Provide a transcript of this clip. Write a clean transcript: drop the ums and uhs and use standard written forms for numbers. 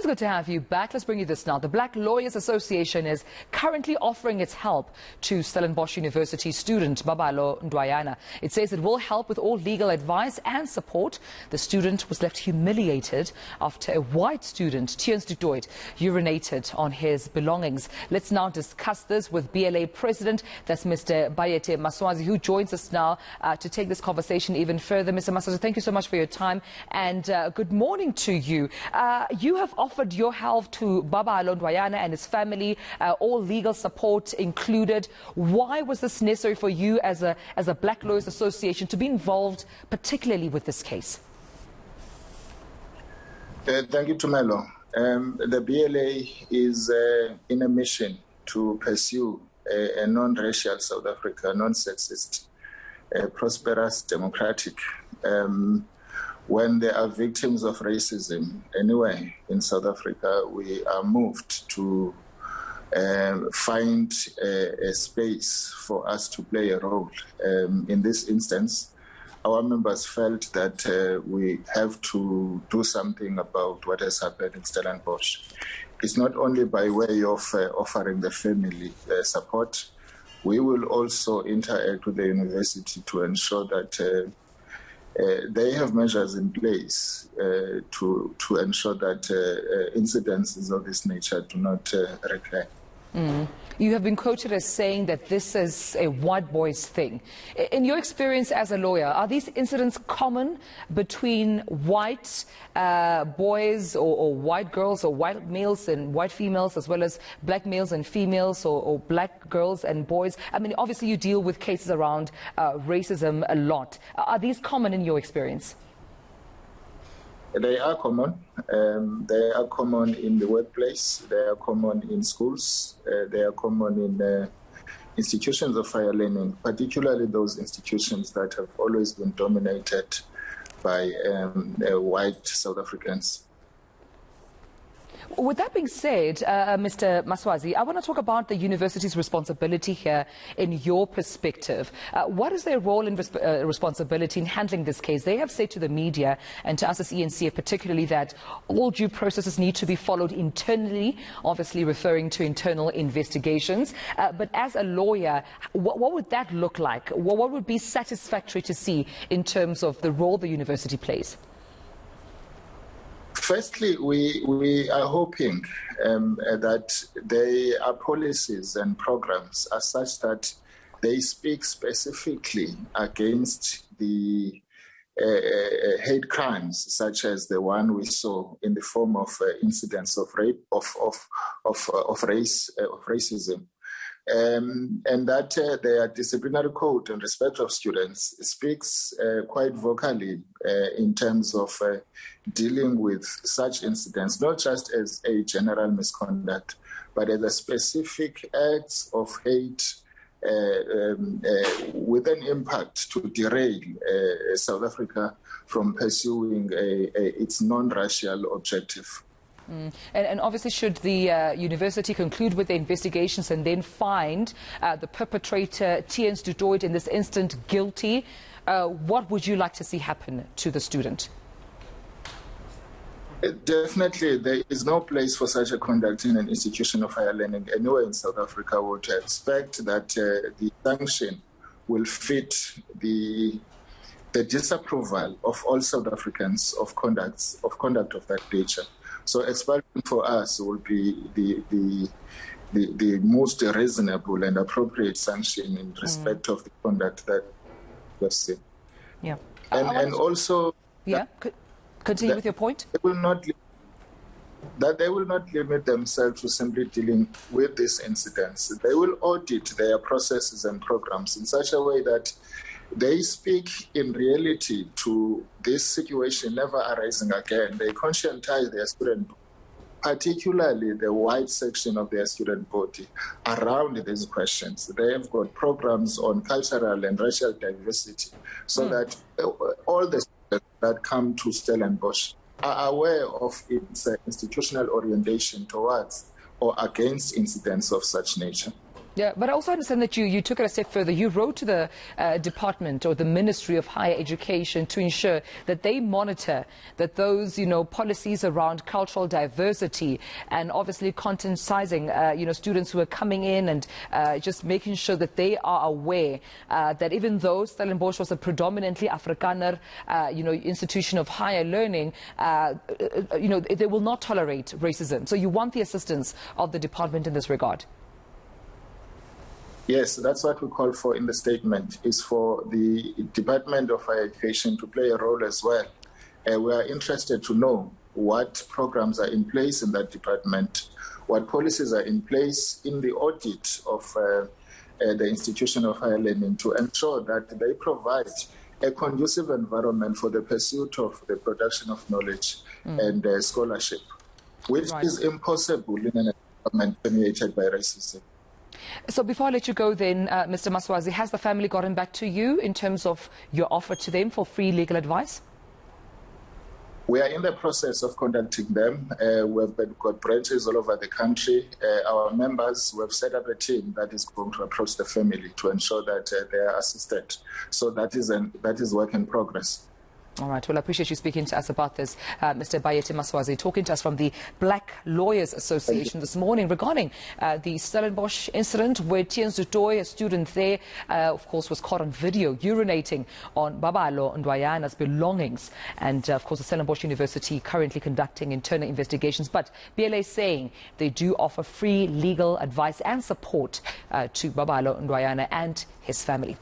It's good to have you back. Let's bring you this now. The Black Lawyers Association is currently offering its help to Stellenbosh University student Babalo Ndwayana. It says it will help with all legal advice and support. The student was left humiliated after a white student, urinated on his belongings. Let's now discuss this with BLA President, that's Mr. Bayethe Maswazi, who joins us now to take this conversation even further. Mr. Maswazi, thank you so much for your time and good morning to you. You have offered your help to Babalo Ndwayana and his family, all legal support included. Why was this necessary for you as a Black Lawyers Association to be involved particularly with this case? Thank you, Tumelo. The BLA is in a mission to pursue a non-racial South Africa, non-sexist, prosperous, democratic. When there are victims of racism anyway in South Africa, we are moved to find a space for us to play a role. In this instance, our members felt that we have to do something about what has happened in Stellenbosch. It's not only by way of offering the family support. We will also interact with the university to ensure that they have measures in place to ensure that incidences of this nature do not recur. You have been quoted as saying that this is a white boys thing. In your experience as a lawyer, are these incidents common between white boys or white girls or white males and white females, as well as black males and females, or black girls and boys? I mean, obviously you deal with cases around racism a lot. Are these common in your experience? They are common. They are common in the workplace. They are common in schools. They are common in institutions of higher learning, particularly those institutions that have always been dominated by white South Africans. With that being said, Mr. Maswazi, I want to talk about the university's responsibility here in your perspective. What is their role and responsibility in handling this case? They have said to the media and to us as eNCA particularly that all due processes need to be followed internally, obviously referring to internal investigations. But as a lawyer, what would that look like? What would be satisfactory to see in terms of the role the university plays? Firstly, we are hoping that their policies and programs are such that they speak specifically against the hate crimes, such as the one we saw in the form of incidents of rape, of racism. And that their disciplinary code in respect of students speaks quite vocally in terms of dealing with such incidents, not just as a general misconduct, but as a specific acts of hate with an impact to derail South Africa from pursuing its non-racial objective. And obviously, should the university conclude with the investigations and then find the perpetrator, in this instant, guilty, what would you like to see happen to the student? Definitely, there is no place for such a conduct in an institution of higher learning anywhere in South Africa. We would expect that the sanction will fit the disapproval of all South Africans of conduct of that nature. So expulsion for us will be the most reasonable and appropriate sanction in respect of the conduct that was seen. Yeah. And also... Yeah, continue with your point. They will not limit themselves to simply dealing with these incidents. They will audit their processes and programs in such a way that they speak in reality to this situation never arising again. They conscientize their student, particularly the white section of their student body, around these questions. They have got programs on cultural and racial diversity so that all the students that come to Stellenbosch are aware of its institutional orientation towards or against incidents of such nature. Yeah, but I also understand that you took it a step further. You wrote to the department or the Ministry of Higher Education to ensure that they monitor that those, policies around cultural diversity and obviously conscientizing, students who are coming in and just making sure that they are aware that even though Stellenbosh was a predominantly Afrikaner, institution of higher learning, they will not tolerate racism. So you want the assistance of the department in this regard? Yes, that's what we call for in the statement, is for the Department of Higher Education to play a role as well. We are interested to know what programs are in place in that department, what policies are in place in the audit of the institution of higher learning to ensure that they provide a conducive environment for the pursuit of the production of knowledge and scholarship, which is impossible in an environment permeated by racism. So before I let you go then, Mr. Maswazi, has the family gotten back to you in terms of your offer to them for free legal advice? We are in the process of conducting them. We've got branches all over the country. Our members, we've set up a team that is going to approach the family to ensure that they are assisted. So that is work in progress. All right. Well, I appreciate you speaking to us about this, Mr. Bayethe Maswazi, talking to us from the Black Lawyers Association this morning regarding the Stellenbosh incident where Tiens du Toit, a student there, of course, was caught on video urinating on Babalo Ndwayana's belongings. And, of course, the Stellenbosh University currently conducting internal investigations. But BLA saying they do offer free legal advice and support to Babalo Ndwayana and his family.